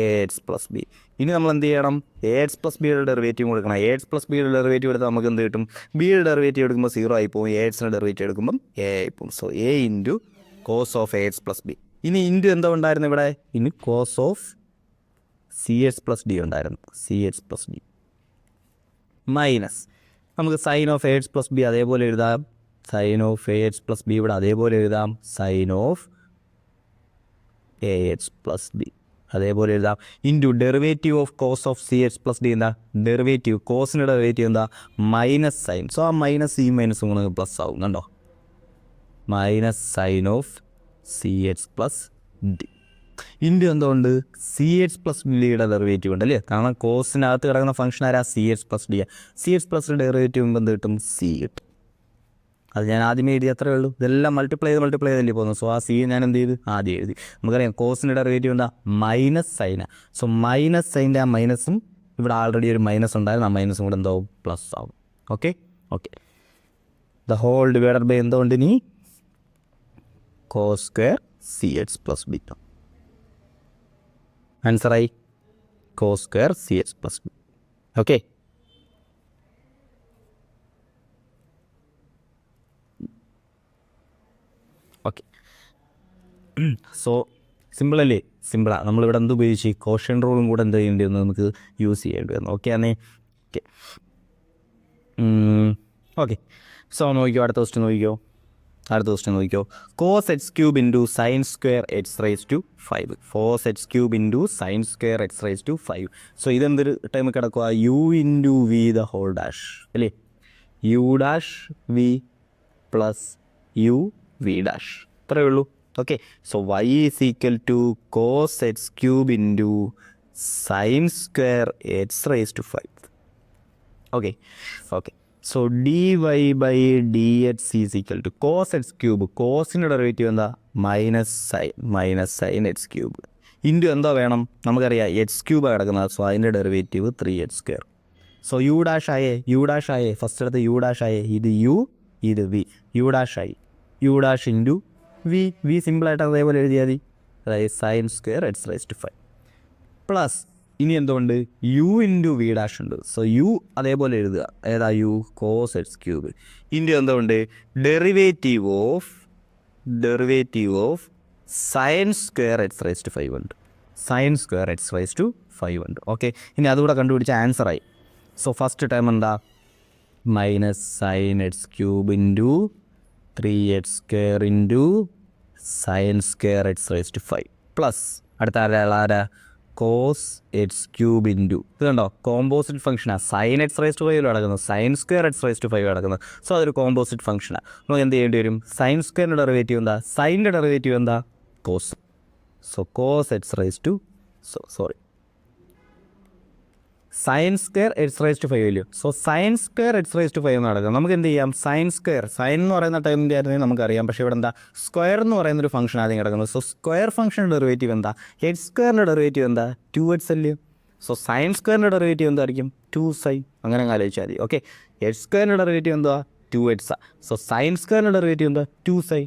A X plus B ഇനി നമ്മൾ എന്ത് ചെയ്യണം? എ എക്സ് പ്ലസ് ബിയുടെ ഡെറിവേറ്റീവ് കൊടുക്കണം. എ എക്സ് പ്ലസ് ബിയുടെ ഡെറിവേറ്റീവ് എടുത്താൽ നമുക്ക് എന്ത് കിട്ടും? ബിയുടെ ഡെറിവേറ്റീവ് എടുക്കുമ്പോൾ 0 ആയി പോകും, എ എക്സിൻ്റെ ഡെറിവേറ്റീവ് എടുക്കുമ്പം എ ആയി പോകും. So A into cos of A X plus B. ഇനി ഇൻറ്റു എന്താ ഉണ്ടായിരുന്നു ഇവിടെ? ഇനി cos of C X plus D ഉണ്ടായിരുന്നു, C X plus D minus നമുക്ക് sine of A X plus B അതേപോലെ എഴുതാം, sine of A X plus B ഇവിടെ അതേപോലെ എഴുതാം, sine of A X plus B അതേപോലെ എഴുതാം, into derivative of cos of C X plus D എന്താ? ഡെറിവേറ്റീവ് കോസിൻ്റെ ഡെറിവേറ്റീവ് എന്താ? Minus sign. സോ ആ മൈനസ് ഈ മൈനസ് കൊണ്ട് പ്ലസ് ആവും, കണ്ടോ? Minus sine of C X plus D into എന്തുകൊണ്ട്? സി എക്സ് പ്ലസ് ഡിയുടെ ഡെറിവേറ്റീവ് ഉണ്ട് അല്ലേ? കാരണം കോസിനകത്ത് കിടക്കുന്ന ഫംഗ്ഷൻ ആരാ? C X plus D. C X plus derivative എന്ത് കിട്ടും? സി കിട്ടും. അത് ഞാൻ ആദ്യമേ എഴുതി, അത്രേ ഉള്ളൂ. ഇതെല്ലാം മൾട്ടിപ്ലൈ ചെയ്തല്ലേ പോകുന്നത്. സോ ആ സി ഞാൻ എന്ത് ചെയ്തു? ആദ്യം എഴുതി. നമുക്കറിയാം കോസിൻ്റെ ഡെറിവേറ്റീവ് എന്താ? മൈനസ് സൈന. സോ മൈനസ് സൈൻ്റെ ആ മൈനസും ഇവിടെ ആൾറെഡി ഒരു മൈനസ് ഉണ്ടായിരുന്നു, ആ മൈനസും കൂടെ എന്താവും? പ്ലസ് ആവും. Okay okay. The whole divided by എന്തുകൊണ്ട് ഇനി? Cos square C X plus B. ആൻസറായി cos square C X plus B. Okay. Okay, so സിമ്പിളല്ലേ? സിമ്പിളാണ്. നമ്മളിവിടെ എന്ത് ഉപയോഗിച്ച്? കോഷ്യൻ റൂളും കൂടെ എന്ത് ചെയ്യേണ്ടി വന്നു? നമുക്ക് യൂസ് ചെയ്യേണ്ടി വന്നു. ഓക്കെ ആണേ? Okay okay. സോ നോക്കിക്കോ, അടുത്ത ക്വസ്റ്റ്യൻ നോക്കിക്കോ. Cos x cube into sine square x raise to 5. Cos x cube into sine square x raise to 5. So ഇതെന്തൊരു ടൈം കിടക്കുക? U into v the whole dash അല്ലേ? U dash V plus U V dash, അത്രയേ ഉള്ളൂ. Okay. So Y is equal to cos x cube into sine square x raise to 5. Okay okay. So d y by d x is equal to cos x cube, കോസിൻ്റെ ഡെറിവേറ്റീവ് എന്താ? Minus sine x cube into എന്താ വേണം? നമുക്കറിയാം എക്സ് ക്യൂബാണ് കിടക്കുന്നത്. സോ അതിൻ്റെ derivative 3x². So U dash ആയേ ഫസ്റ്റ് അടുത്ത് യു ഡാഷ് ആയേ, ഇത് യു ഇത് വി, യു ഡാഷ് ആയി, യു ഡാഷ് ഇൻറ്റു വി സിമ്പിളായിട്ട് അതേപോലെ എഴുതിയാൽ മതി, അതായത് sine square x raise to 5 plus ഇനി എന്തുകൊണ്ട്? യു ഇൻറ്റു വി ഡാഷ് ഉണ്ട്. സോ യു അതേപോലെ എഴുതുക, ഏതാ? U cos x cube into എന്തുകൊണ്ട്? Derivative of sine square x raise to 5 ഉണ്ട്, sine square x raise to 5 ഉണ്ട്. ഓക്കെ, ഇനി അതുകൂടെ കണ്ടുപിടിച്ച ആൻസറായി. സോ ഫസ്റ്റ് ടൈം എന്താ? Minus sine x cube into 3x² into sine square x raise to 5 plus അടുത്ത ആരാ? കോസ് എക്സ് ക്യൂബ് ഇൻറ്റു, ഇത് കണ്ടോ കോമ്പോസിറ്റ് ഫംഗ്ഷനാണ്. സൈൻ എക്സ് റൈസ് ടു 5 കിടക്കുന്നത്, sine square x raise to 5 കിടക്കുന്നത്. സോ അതൊരു കോമ്പോസിറ്റ് ഫംഗ്ഷനാണ്. നമുക്ക് എന്ത് ചെയ്യേണ്ടി വരും? സൈൻ സ്ക്വയറിൻ്റെ ഡെറിവേറ്റീവ് എന്താ? സൈനിൻ്റെ ഡെറിവേറ്റീവ് എന്താ? Cos. So cos x raise to sine square x raise to 5 ഇല്ലയോ? So sine square x raise to 5 നടക്കുക. നമുക്ക് എന്ത് ചെയ്യാം? സൈൻ എന്ന് പറയുന്ന ടൈമിൻ്റെ ആയിരുന്നെങ്കിൽ നമുക്കറിയാം. പക്ഷേ ഇവിടെ എന്താ? സ്ക്വയർ എന്ന് പറയുന്നൊരു ഫംഗ്ഷൻ ആദ്യം കിടക്കുന്നത്. സോ സ്ക്വയർ ഫംഗ്ഷൻ്റെ ഡെറിവേറ്റീവ് എന്താ? എക്സ് സ്ക്വയറിൻ്റെ ഡെറിവേറ്റീവ് എന്താ? 2x അല്ലയോ? സോ സൈൻ സ്ക്വയറിൻ്റെ ഡെറിവേറ്റീവ് എന്തായിരിക്കും? 2sin. അങ്ങനെ ആലോചിച്ചാൽ മതി. ഓക്കെ, എക്സ് സ്ക്വയറിൻ്റെ ഡെറിവേറ്റീവ് എന്താ? 2x. സോ സൈൻ സ്ക്വയറിൻ്റെ ഡെറിവേറ്റീവ് എന്താ? 2sin.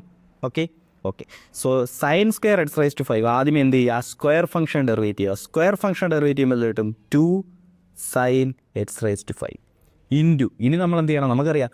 Okay. So sine square x raise to 5 ആദ്യം എന്ത് ചെയ്യുക? സ്ക്വയർ ഫംഗ്ഷൻ ഡെറിവേറ്റീവ് എന്ത് കിട്ടും? 2 sine x raise to 5 into, ഇനി നമ്മൾ എന്ത് ചെയ്യണം? നമുക്കറിയാം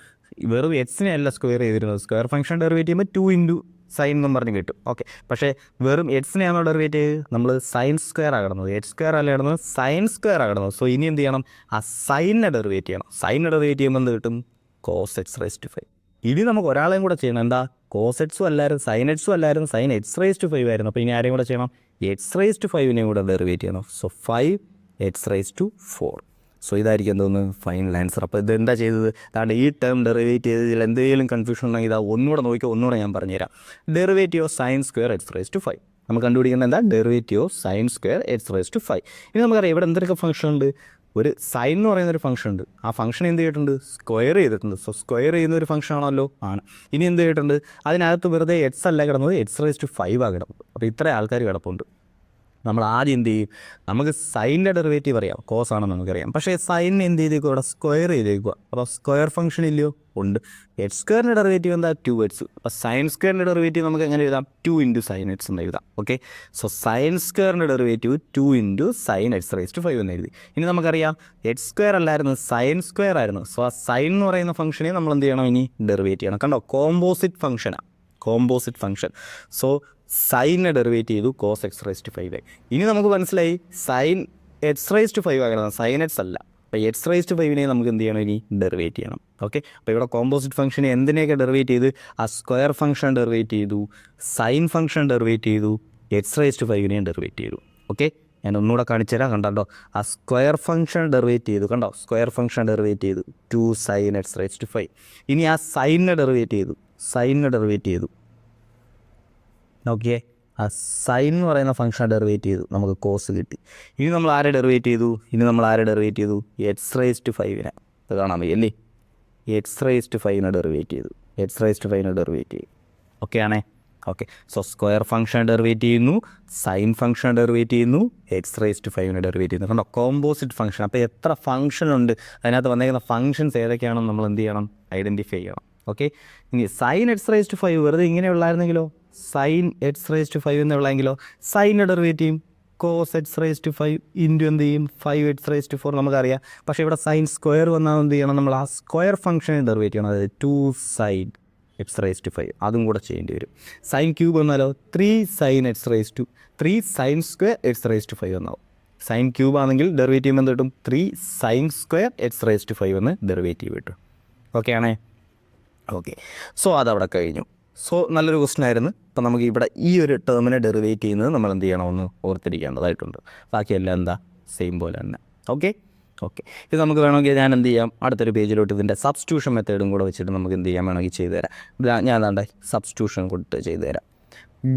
വെറും എക്സിനെ അല്ല സ്ക്വയർ ചെയ്തിരുന്നത്. സ്ക്വയർ ഫംഗ്ഷൻ ഡെറിവേറ്റ് ചെയ്യുമ്പോൾ 2 ഇൻറ്റു സൈൻ എന്നും പറഞ്ഞ് കിട്ടും. ഓക്കെ, പക്ഷേ വെറും എക്സിനെയാണോ ഡെറിവേറ്റ് ചെയ്ത്? നമ്മൾ സൈൻ സ്ക്വയർ ആകണം, എക്സ് സ്ക്വയർ അല്ല കിടന്നത്, സൈൻ സ്ക്വയർ ആകണം. സോ ഇനി എന്ത് ചെയ്യണം? ആ സൈനിനെ ഡെറിവേറ്റ് ചെയ്യണം. സൈനിനെ ഡെറിവേറ്റ് ചെയ്യുമ്പോൾ എന്ത് കിട്ടും? Cos x raise to 5. ഇനി നമുക്ക് ഒരാളെയും കൂടെ ചെയ്യണം. എന്താ? കോസ് എക്സും അല്ലായിരുന്നു, സൈൻ എക്സും അല്ലായിരുന്നു, സൈൻ എക്സ് റൈസ് ടു 5 ആയിരുന്നു. അപ്പോൾ ഇനി ആരെയും കൂടെ ചെയ്യണം? എക്സ് റൈസ് ടു 5നെയും കൂടെ ഡെറിവേറ്റ് ചെയ്യണം. So 5 x raise to 4. So ഇതായിരിക്കും എന്തോന്ന്? Final answer. അപ്പോൾ ഇതെന്താ ചെയ്തത്? അതാണ് ഈ ടേം ഡെറിവേറ്റ് ചെയ്തതിൽ എന്തെങ്കിലും കൺഫ്യൂഷൻ ഉണ്ടെങ്കിൽ ഇതാ ഒന്നുകൂടെ നോക്കിയോ, ഒന്നുകൂടെ ഞാൻ പറഞ്ഞുതരാം. Derivative of sine square x raise to 5 നമുക്ക് കണ്ടുപിടിക്കുന്നത് എന്താ? Derivative of sine square x raise to 5. ഇനി നമുക്കറിയാം ഇവിടെ എന്തൊക്കെ ഫംഗ്ഷൻ ഉണ്ട്? ഒരു സൈൻ എന്ന് പറയുന്നൊരു ഫംഗ്ഷൻ ഉണ്ട്. ആ ഫംഗ്ഷൻ എന്ത് ചെയ്തിട്ടുണ്ട്? സ്ക്വയർ ചെയ്തിട്ടുണ്ട്. സോ സ്ക്വയർ ചെയ്യുന്ന ഒരു ഫംഗ്ഷൻ ആണല്ലോ, ആണ്. ഇനി എന്ത് ചെയ്തിട്ടുണ്ട്? അതിനകത്ത് വെറുതെ എക്സ് അല്ല കിടന്നത്, എക്സ് റൈസ് ടു 5 ആണ് കിടന്നത്. അപ്പോൾ ഇത്ര ആൾക്കാർ കിടപ്പുണ്ട്. നമ്മൾ ആദ്യം എന്ത് ചെയ്യും? നമുക്ക് സൈനിൻ്റെ ഡെറിവേറ്റീവ് അറിയാം, കോസ് ആണെന്ന് നമുക്കറിയാം. പക്ഷേ സൈനിന് എന്ത് ചെയ്തേക്കുക? ഇവിടെ സ്ക്വയർ ചെയ്തേക്കുക. അപ്പോൾ സ്ക്വയർ ഫംഗ്ഷൻ ഇല്ലയോ? ഉണ്ട്. എച്ച് സ്ക്വയറിൻ്റെ ഡെറിവേറ്റീവ് എന്താ 2x. അപ്പോൾ സൈൻ സ്ക്വയറിൻ്റെ ഡെറിവേറ്റീവ് നമുക്ക് എങ്ങനെ എഴുതാം 2 ഇൻറ്റു സൈൻ എക്സ് എന്ന് എഴുതാം. ഓക്കെ, സോ സൈൻ സ്ക്വയറിൻ്റെ derivative 2 into sine x raise to 5 എന്ന് എഴുതി. ഇനി നമുക്കറിയാം എച്ച് സ്ക്വയർ അല്ലായിരുന്നു സൈൻ സ്ക്വയർ ആയിരുന്നു. സോ ആ സൈൻ എന്ന് പറയുന്ന ഫംഗ്ഷനെ നമ്മൾ എന്ത് ചെയ്യണം, ഇനി ഡെറിവേറ്റ് ചെയ്യണം. കണ്ടോ, കോമ്പോസിറ്റ് ഫംഗ്ഷനാണ്, കോമ്പോസിറ്റ് ഫംഗ്ഷൻ. സോ സൈനെ ഡെറിവേറ്റ് ചെയ്തു കോസ് എക്സ് റൈസ് ടു 5. ഇനി നമുക്ക് മനസ്സിലായി സൈൻ എക്സ് റൈസ് ടു 5 ആകണം, സൈൻ എക്സ് അല്ല. അപ്പോൾ എക്സ് റൈസ് ടു 5നെ നമുക്ക് എന്ത് ചെയ്യണം, ഇനി ഡെറിവേറ്റ് ചെയ്യണം. ഓക്കെ, അപ്പോൾ ഇവിടെ കോമ്പോസിറ്റ് ഫംഗ്ഷനെ എന്തിനെയൊക്കെ ഡെറിവേറ്റ് ചെയ്ത്, ആ സ്ക്വയർ ഫംഗ്ഷൻ ഡെറിവേറ്റ് ചെയ്തു, സൈൻ ഫംഗ്ഷൻ ഡെറിവേറ്റ് ചെയ്തു, എക്സ് റൈസ് ടു 5നെയും ഡെറിവേറ്റ് ചെയ്തു. ഓക്കെ, ഞാൻ ഒന്നുകൂടെ കാണിച്ചു തരാം. കണ്ടോ, ആ സ്ക്വയർ ഫംഗ്ഷൻ ഡെറിവേറ്റ് ചെയ്തു. കണ്ടോ, സ്ക്വയർ ഫംഗ്ഷൻ ഡെറിവേറ്റ് ചെയ്തു 2 സൈൻ എക്സ് റൈസ് ടു 5. ഇനി ആ സൈനിനെ ഡെറിവേറ്റ് ചെയ്തു, സൈനിനെ ഡെറിവേറ്റ് ചെയ്തു. ഓക്കെ, ആ സൈൻ എന്ന് പറയുന്ന ഫംഗ്ഷൻ ഡെറിവേറ്റ് ചെയ്തു, നമുക്ക് കോസ് കിട്ടി. ഇനി നമ്മൾ ആരെ ഡെറിവേറ്റ് ചെയ്തു, ഡെറിവേറ്റ് ചെയ്തു എക്സ് റൈസ് ടു 5നെ. അത് കാണാൻ വയ്യ അല്ലേ, എക്സ് റൈസ് ടു 5നെ ഡെറിവേറ്റ് ചെയ്തു, എക്സ് റൈസ് ടു 5നെ ഡെറിവേറ്റ് ചെയ്തു. ഓക്കെ ആണേ. Okay, so square function derivate ചെയ്യുന്നു, സൈൻ ഫംഗ്ഷൻ ഡെറിവേറ്റ് ചെയ്യുന്നു, എക്സ് റൈസ് ടു 5നെ ഡെറിവേറ്റ് ചെയ്യുന്നു. കണ്ടോ, കോമ്പോസിറ്റ് ഫംഗ്ഷൻ. അപ്പോൾ എത്ര ഫംഗ്ഷൻ ഉണ്ട്, അതിനകത്ത് വന്നേക്കുന്ന ഫംഗ്ഷൻസ് ഏതൊക്കെയാണെന്ന് നമ്മൾ എന്ത് ചെയ്യണം, ഐഡൻറ്റിഫൈ ചെയ്യണം. ഓക്കെ, ഇനി സൈൻ എക്സ് റൈസ് ടു 5 വെറുതെ ഇങ്ങനെയുള്ളായിരുന്നെങ്കിലോ, സൈൻ എക്സ് റൈസ് ടു 5 എന്നുള്ളെങ്കിലോ സൈനിൻ്റെ ഡെറിവേറ്റ് ചെയ്യും cos x raise to 5 into എന്ത് ചെയ്യും 5 എക്സ് റൈസ് ടു 4 നമുക്കറിയാം. പക്ഷേ ഇവിടെ സൈൻ സ്ക്വയർ വന്നാൽ എന്ത് ചെയ്യണം, നമ്മൾ ആ സ്ക്വയർ ഫംഗ്ഷനെ ഡെറിവേറ്റ് ചെയ്യണം. അതായത് 2 സൈൻ എക്സ് റൈസ് ടു 5 അതും കൂടെ ചെയ്യേണ്ടി വരും. സൈൻ ക്യൂബ് വന്നാലോ 3 sine x raise to 3 sine square x raise to 5 എന്നാവും. സൈൻ ക്യൂബ് ആണെങ്കിൽ ഡെറിവേറ്റീവ് എന്ത് കിട്ടും, 3 sine square x raise to 5 എന്ന് ഡെറിവേറ്റീവ് കിട്ടും. ഓക്കെ ആണേ. ഓക്കെ, സോ അതവിടെ കഴിഞ്ഞു. സോ നല്ലൊരു ക്വസ്റ്റൻ ആയിരുന്നു. അപ്പോൾ നമുക്ക് ഇവിടെ ഈ ഒരു ടേമിനെ ഡെറിവേറ്റ് ചെയ്യുന്നത് നമ്മൾ എന്ത് ചെയ്യണമെന്ന് ഓർത്തിരിക്കേണ്ടതായിട്ടുണ്ട്. ബാക്കിയെല്ലാം എന്താ സെയിം പോലെ തന്നെ. ഓക്കെ ഓക്കെ, ഇത് നമുക്ക് വേണമെങ്കിൽ ഞാൻ എന്ത് ചെയ്യാം, അടുത്തൊരു പേജിലോട്ട് ഇതിൻ്റെ സബ്സ്റ്റിറ്റ്യൂഷൻ മെത്തേഡും കൂടെ വെച്ചിട്ട് നമുക്ക് എന്ത് ചെയ്യാൻ വേണമെങ്കിൽ ചെയ്തു തരാം. ഞാൻ അതാണ്ട് സബ്സ്റ്റിറ്റ്യൂഷൻ കൊടുത്ത് ചെയ്തു തരാം.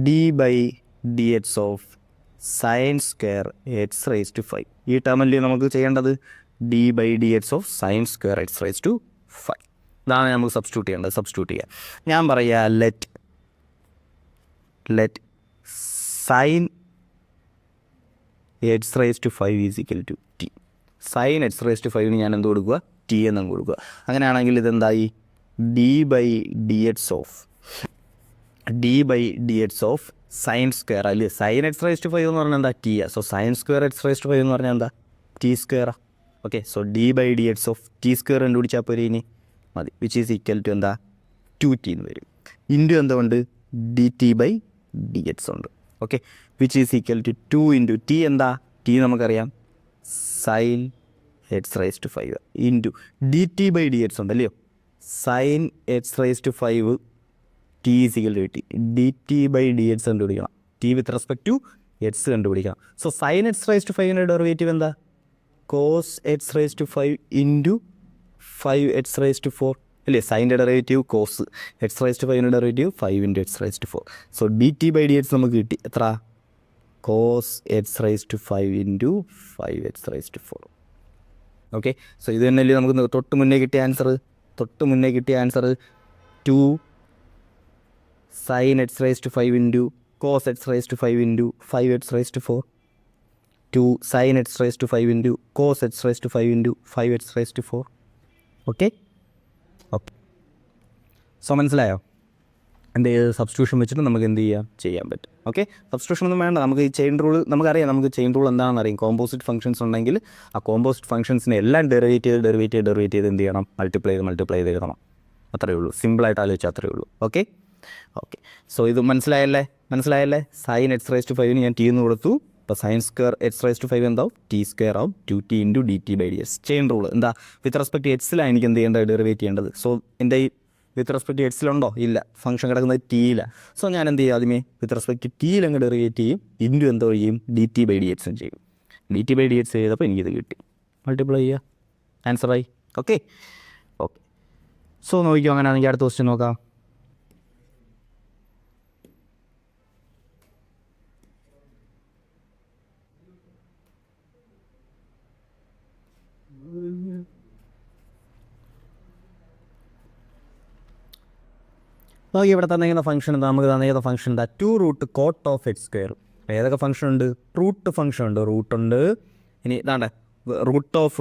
d/dx of sine square x raise to 5. ഈ ടേമല്ലേ നമുക്ക് ചെയ്യേണ്ടത്, d/dx of sine square x raise to 5. ഇതാണ് നമുക്ക് സബ്സ്റ്റിറ്റ്യൂട്ട് ചെയ്യേണ്ടത്. സബ്സ്റ്റിറ്റ്യൂട്ട് ചെയ്യാം. ഞാൻ പറയുക let sine x raise to 5 is equal to t. Sine x raise to 5ന് ഞാൻ എന്ത് കൊടുക്കുക, ടി എന്നങ്ങ് കൊടുക്കുക. അങ്ങനെയാണെങ്കിൽ ഇതെന്തായി, d/dx ഓഫ് സൈൻ സ്ക്വയർ അല്ലേ. സൈൻ എക്സ് റൈസ് ടു 5 എന്ന് പറഞ്ഞാൽ എന്താ, t. So sine square x raise to 5 എന്ന് പറഞ്ഞാൽ എന്താ, ടി സ്ക്വയറാ. Okay, so d/dx of t square കണ്ടുപിടിച്ചാൽ പോരെ ഇനി മതി, വിച്ച് ഈസ് ഈക്വൽ ടു എന്താ 2t എന്ന് വരും. ഇൻറ്റു എന്തുകൊണ്ട് dt/dx ഉണ്ട്. Okay, which is equal to 2 into t എന്താ, ടി നമുക്കറിയാം sine x raise to 5 into dt/dx ഉണ്ടല്ലയോ, sine x raise to 5 t is equal to t. dt/dx കണ്ടുപിടിക്കണം, t with respect to x കണ്ടുപിടിക്കണം. So sine x raise to 5ൻ്റെ ഡെറിവേറ്റീവ് എന്താ, cos x raise to 5 into 5 x raise to 4 അല്ലേ. സൈൻ്റെ derivative cos, x raise to 5ൻ്റെ derivative 5 into x raise to 4. So dt/dx നമുക്ക് കിട്ടി എത്ര, cos x raise to 5 into 5 x raise to 4. Okay, so ഇത് തന്നെയല്ലേ നമുക്ക് തൊട്ട് മുന്നേ കിട്ടിയ answer 2 sine x raise to 5 into cos x raise to 5 into 5 x raise to 4. 2 sine x raise to 5 into cos x raise to 5 into 5 x raise to 4. Okay okay, so മനസ്സിലായോ, എന്ത് ചെയ്ത് സബ്സ്റ്റിറ്റ്യൂഷൻ വെച്ചിട്ട് നമുക്ക് എന്ത് ചെയ്യാൻ പറ്റും. ഓക്കെ, സബ്സ്റ്റിറ്റ്യൂഷൻ ഒന്നും വേണ്ട, നമുക്ക് ഈ ചെയിൻ റൂൾ നമുക്കറിയാം. നമുക്ക് ചെയിൻ റൂൾ എന്താണെന്ന് അറിയാം. കോമ്പോസിറ്റ് ഫംഗ്ഷൻസ് ഉണ്ടെങ്കിൽ ആ കോമ്പോസിറ്റ് ഫംഗ്ഷൻസിനെ എല്ലാം ഡെറിവേറ്റ് ചെയ്ത് എന്ത് ചെയ്യണം, മൾട്ടിപ്ലൈ ചെയ്ത് എഴുതണം. അത്രയേ ഉള്ളൂ, സിമ്പിളായിട്ട് ആലോചിച്ചാൽ അത്രയേ ഉള്ളൂ. ഓക്കെ ഓക്കെ, സോ ഇത് മനസ്സിലായല്ലേ. സൈൻ എക്സ് റൈസ് ടു 5ന് ഞാൻ ടി എന്ന് കൊടുത്തു. അപ്പോൾ sine square x raise to 5 എന്താവും, ടി സ്ക്വയർ ആവും 2t into dt/dx. Chain rule എന്താ, വിത്ത് റെസ്പെക്ട് ടു എക്സിലാണ് എനിക്ക് എന്ത് ചെയ്യേണ്ടത്, ഡെറിവേറ്റ് ചെയ്യേണ്ടത്. സോ എൻ്റെ ഈ വിത്ത് റെസ്പെക്ട് ടു എക്സിലുണ്ടോ, ഇല്ല, ഫംഗ്ഷൻ കിടക്കുന്നത് ടിയിലാണ്. സോ ഞാൻ എന്ത് ചെയ്യും, ആദ്യമേ വിത്ത് റെസ്പെക്ട് ടു ടിയിൽ അങ്ങ് ഡെറിവേറ്റ് ചെയ്യും, ഇൻറ്റു എന്തോ ചെയ്യും, dt/dx ചെയ്യും. dt/dx ചെയ്തപ്പോൾ എനിക്കിത് കിട്ടി, മൾട്ടിപ്ലൈ ചെയ്യുക, ആൻസറായി. ഓക്കെ ഓക്കെ, സോ നോക്കിയോ, അങ്ങനെയാണെങ്കിൽ അടുത്ത ക്വസ്റ്റ്യൻ നോക്കാം. നോക്കി ഇവിടെ തന്നിരിക്കുന്ന ഫംഗ്ഷൻ എന്താ, നമുക്ക് തന്നിരിക്കുന്ന ഫംഗ്ഷൻ എന്താ, 2 root cot of x square. ഏതൊക്കെ ഫംഗ്ഷൻ ഉണ്ട്, റൂട്ട് ഫംഗ്ഷൻ ഉണ്ട്, റൂട്ടുണ്ട്. ഇനി ഇതാണ്ട്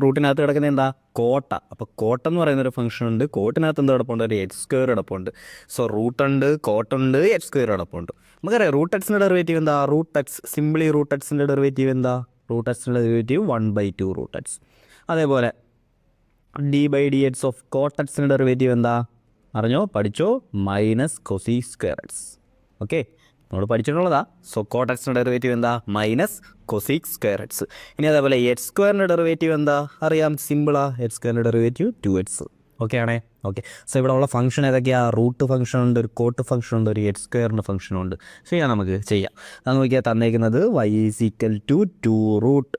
റൂട്ടിനകത്ത് കിടക്കുന്ന എന്താ കോട്ട. അപ്പോൾ കോട്ട എന്ന് പറയുന്നൊരു ഫംഗ്ഷൻ ഉണ്ട്. കോട്ടിനകത്ത് എന്താ കിടപ്പുണ്ട്? ഒരു എച്ച് സ്ക്വയർ കിടപ്പുണ്ട്. സോ റൂട്ടുണ്ട്, കോട്ടുണ്ട്, എച്ച് സ്ക്വയർ കിടപ്പുണ്ട്. നമുക്കറിയാം റൂട്ട് എക്സിൻ്റെ ഡെറിവേറ്റീവ് എന്താ? Root x. സിംപ്ലി റൂട്ട് എക്സിൻ്റെ ഡെറിവേറ്റീവ് എന്താ? റൂട്ട് എക്സിൻ്റെ ഡെറിവേറ്റീവ് 1/2 റൂട്ട് എക്സ്. അതേപോലെ d/dx ഓഫ് കോട്ട് എക്സിൻ്റെ ഡെറിവേറ്റീവ് എന്താ? അറിഞ്ഞോ? പഠിച്ചോ? Minus cosec square x. Okay, നമ്മൾ പഠിച്ചിട്ടുള്ളതാ. സോ കോട്ട് എക്സിൻ്റെ ഡെറിവേറ്റീവ് എന്താ? Minus cosec square x. ഇനി അതേപോലെ എച്ച് സ്ക്വയറിൻ്റെ ഡെറിവേറ്റീവ് എന്താ? അറിയാം, സിമ്പിളാ. എച്ച് സ്ക്വയറിൻ്റെ ഡെറിവേറ്റീവ് 2x. ഓക്കെ ആണേ? ഓക്കെ. സോ ഇവിടെ ഉള്ള ഫംഗ്ഷൻ ഏതൊക്കെയാണ്? റൂട്ട് ഫംഗ്ഷൻ ഉണ്ട്, ഒരു കോട്ട് ഫംഗ്ഷൻ ഉണ്ട്, ഒരു എച്ച് സ്ക്വയറിൻ്റെ ഫംഗ്ഷൻ ഉണ്ട്. ചെയ്യാം, നമുക്ക് ചെയ്യാം. അത് നോക്കിയാൽ തന്നേക്കുന്നത് y = 2 root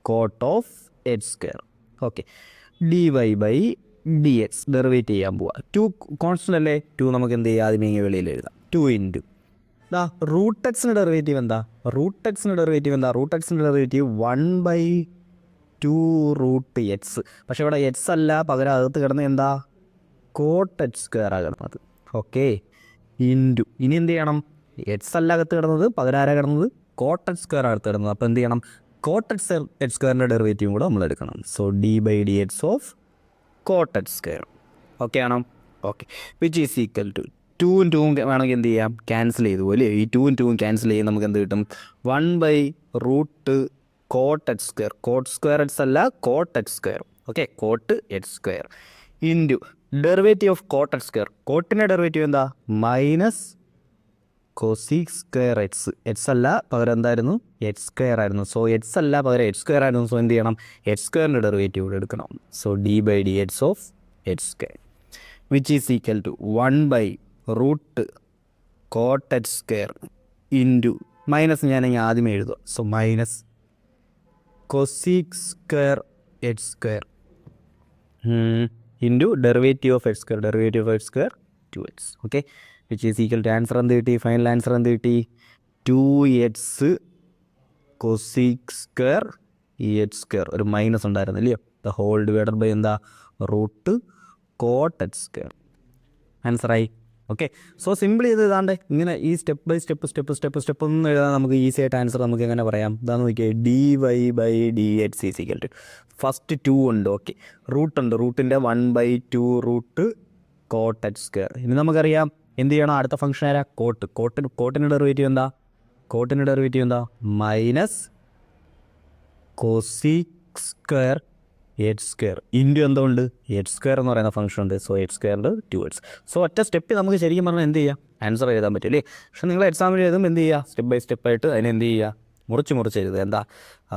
cot of H square. Okay, dy/dx derivate ചെയ്യാൻ പോവാം. 2 കോൺസ്റ്റൻ്റ് അല്ലേ? 2 നമുക്ക് എന്ത് ചെയ്യാം? ആദ്യമേ വെളിയിൽ എഴുതാം. 2 ഇൻറ്റു റൂട്ട് എക്സിൻ്റെ ഡെറിവേറ്റീവ് എന്താ? റൂട്ട് എക്സിൻ്റെ ഡെറിവേറ്റീവ് എന്താ? റൂട്ട് എക്സിൻ്റെ ഡെറിവേറ്റീവ് 1/2 റൂട്ട് എക്സ്. പക്ഷേ ഇവിടെ എക്സ് അല്ല, പകരം അകത്ത് കിടന്നത് എന്താ? കോട്ട് എച്ച് സ്ക്വയർ ആണ് കിടന്നത്. ഓക്കെ, ഇൻറ്റു ഇനി എന്ത് ചെയ്യണം? എക്സ് അല്ല അകത്ത് കിടന്നത്, പകരം ആരാ കിടന്നത്? കോട്ട് എച്ച് സ്ക്വയർ അകത്ത് കിടന്നത്. അപ്പോൾ എന്ത് ചെയ്യണം? കോട്ട് എച്ച് സ്ക്വയറിൻ്റെ ഡെറിവേറ്റീവും കൂടെ നമ്മൾ എടുക്കണം. So d/dx of cot h square. Okay ആണോ? Okay, which is equal to 2ഉം 2ഉം വേണമെങ്കിൽ എന്ത് ചെയ്യാം? ക്യാൻസൽ ചെയ്തു പോലെ. ഈ 2ഉം 2ഉം ക്യാൻസൽ ചെയ്യും. നമുക്ക് എന്ത് കിട്ടും? 1/√ cot h square. Cot square h അല്ല, cot h square. Okay, cot h square into derivative of cot h square. കോട്ടിൻ്റെ ഡെറിവേറ്റീവ് എന്താ? Minus cosec square x. X അല്ല, പകരം എന്തായിരുന്നു? എച്ച് സ്ക്വയർ ആയിരുന്നു. സോ എക്സ് അല്ല, പകരം എച്ച് സ്ക്വയർ ആയിരുന്നു. സോ എന്ത് ചെയ്യണം? എച്ച് സ്ക്വയറിൻ്റെ ഡെറിവേറ്റീവ് കൂടെ എടുക്കണം. So d/dx of H square which is equal to 1/√ cot h square into minus ഞാനെങ്കിൽ ആദ്യമേ എഴുതുക. So minus cosec square h square into derivative of H square. Derivative of H square 2x. Okay, which is equal to answer എന്ത് കിട്ടി? ഫൈനൽ ആൻസർ എന്ത് കിട്ടി? 2x കൊസീക് സ്ക്വയർ ഈ എച്ച് സ്ക്വയർ. ഒരു മൈനസ് ഉണ്ടായിരുന്നു ഇല്ലയോ? ദ ഹോൾ ഡിവൈഡഡ് ബൈ എന്താ? Root cot h square. ആൻസറായി. Okay, so simple ചെയ്ത് ഇതാണ്ട് ഇങ്ങനെ ഈ സ്റ്റെപ്പ് ബൈ സ്റ്റെപ്പ് ഒന്നും എഴുതാൻ നമുക്ക് ഈസി ആയിട്ട് ആൻസർ നമുക്ക് എങ്ങനെ പറയാം? ഇതാന്ന് നോക്കിയാൽ dy/dx is equal to first 2 ഉണ്ട്. ഓക്കെ, റൂട്ടുണ്ട്. റൂട്ടിൻ്റെ 1/2 റൂട്ട് കോട്ട് എച്ച് സ്ക്വയർ. ഇനി നമുക്കറിയാം എന്ത് ചെയ്യണം? അടുത്ത ഫംഗ്ഷൻ ആരാ? കോട്ടിൻ്റെ ഡെറിവേറ്റീവ് എന്താ? കോട്ടിൻ്റെ ഡെറിവേറ്റീവ് എന്താ? Minus cosec square h square into എന്തുകൊണ്ട്? എച്ച് സ്ക്വയർ എന്ന് പറയുന്ന ഫംഗ്ഷൻ ഉണ്ട്. സോ എച്ച് സ്ക്വയറിൻ്റെ 2x. സോ ഒറ്റ സ്റ്റെപ്പിൽ നമുക്ക് ശരിക്കും പറഞ്ഞാൽ എന്ത് ചെയ്യാം? ആൻസർ എഴുതാൻ പറ്റും അല്ലേ? പക്ഷേ നിങ്ങൾ എക്സാമിൽ എഴുതുമ്പോൾ എന്ത് ചെയ്യുക? സ്റ്റെപ്പ് ബൈ സ്റ്റെപ്പായിട്ട് അതിനെ എന്ത് ചെയ്യുക? മുറിച്ച് എഴുതുക. എന്താ?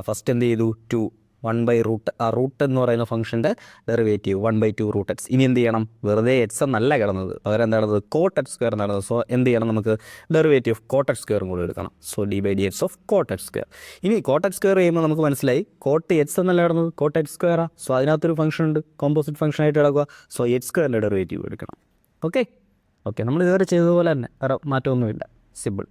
ഫസ്റ്റ് എന്ത് ചെയ്തു? 2 1/√ ആ റൂട്ട് എന്ന് പറയുന്ന ഫംഗ്ഷൻ്റെ ഡെറിവേറ്റീവ് 1/2 റൂട്ട് എക്സ്. ഇനി എന്ത് ചെയ്യണം? വെറുതെ എക്സ് എന്നല്ല കിടന്നത്, പകരം എന്താണത്? കോട്ട് എച്ച് സ്ക്വയർ എന്നാണ്. സോ എന്ത് ചെയ്യണം? നമുക്ക് ഡെറിവേറ്റീവ് ഓഫ് കോട്ട് എച്ച് സ്ക്വയറും കൂടി എടുക്കണം. So d/dx of cot h square. ഇനി കോട്ട് എച്ച് സ്ക്വയർ ചെയ്യുമ്പോൾ നമുക്ക് മനസ്സിലായി കോട്ട് എച്ച് എന്നല്ല കിടന്നത്, കോട്ട് എച്ച് സ്ക്വയറാണ്. സോ അതിനകത്തൊരു ഫംഗ്ഷൻ ഉണ്ട്, കോമ്പോസിറ്റ് ഫംഗ്ഷൻ ആയിട്ട് കിടക്കുക. സോ എച്ച് സ്ക്വയറിൻ്റെ ഡെറിവേറ്റീവ് എടുക്കണം. ഓക്കെ, നമ്മൾ ഇതുവരെ ചെയ്തതുപോലെ തന്നെ, വേറെ മാറ്റമൊന്നുമില്ല. സിമ്പിൾ.